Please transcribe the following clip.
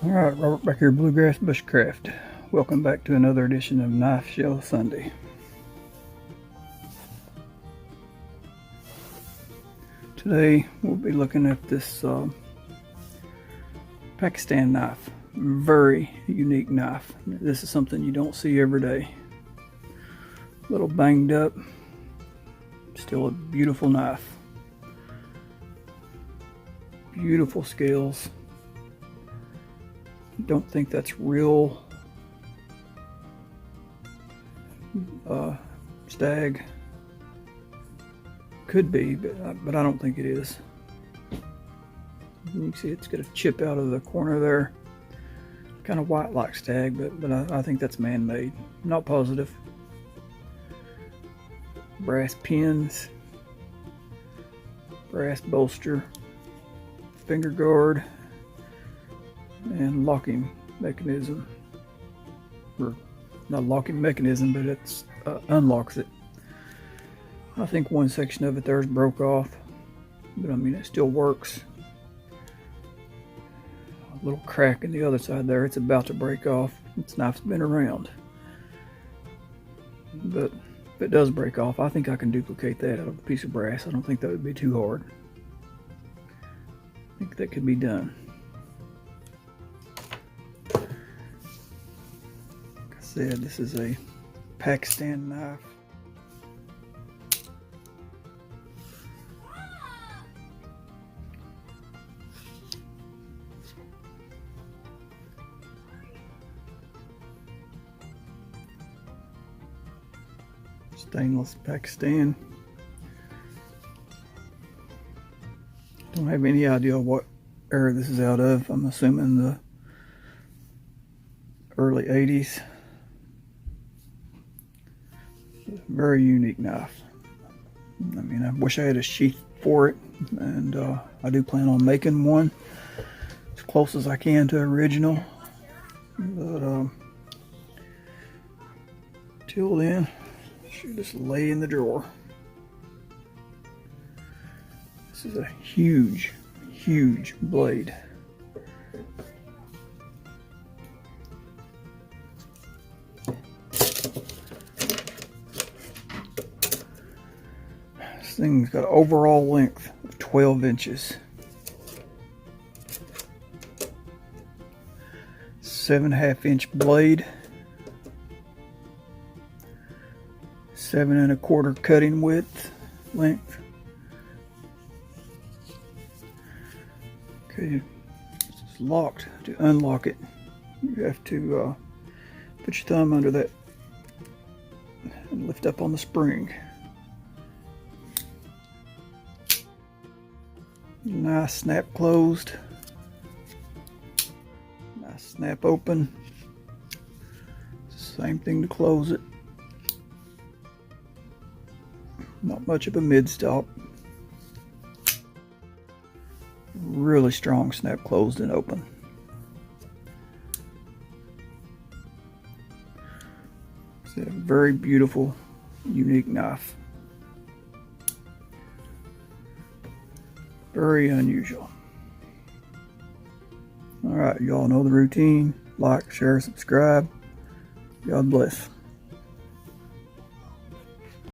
Alright, Robert back here, Bluegrass Bushcraft. Welcome back to another edition of Knife Shell Sunday. Today we'll be looking at this Pakistan knife. Very unique knife. This is something you don't see every day. A little banged up, still a beautiful knife. Beautiful scales. Don't think that's real stag. Could be, but I don't think it is. You can see it's got a chip out of the corner there. Kind of white like stag, but I think that's man-made. Not positive. Brass pins, brass bolster, finger guard, and locking mechanism. Or not locking mechanism, but it unlocks it. I think one section of it there is broke off, but I mean it still works. A little crack in the other side there, it's about to break off. This knife's been around, but if it does break off, I think I can duplicate that out of a piece of brass. I don't think that would be too hard. I think that could be done. Like I said, this is a Pakistan knife. Stainless Pakistan. Don't have any idea what era this is out of. I'm assuming the early 80s. Very unique knife. I mean, I wish I had a sheath for it, and I do plan on making one as close as I can to original. But till then, should just lay in the drawer. This is a huge, huge blade. This thing's got an overall length of 12 inches. 7.5 inch blade. 7 1/4 cutting width, length. Okay, it's locked. To unlock it, you have to put your thumb under that and lift up on the spring. Nice snap closed. Nice snap open. Same thing to close it. Not much of a mid stop. Really strong snap closed and open. It's a very beautiful, unique knife. Very unusual. Alright, y'all know the routine. Like, share, subscribe. God bless.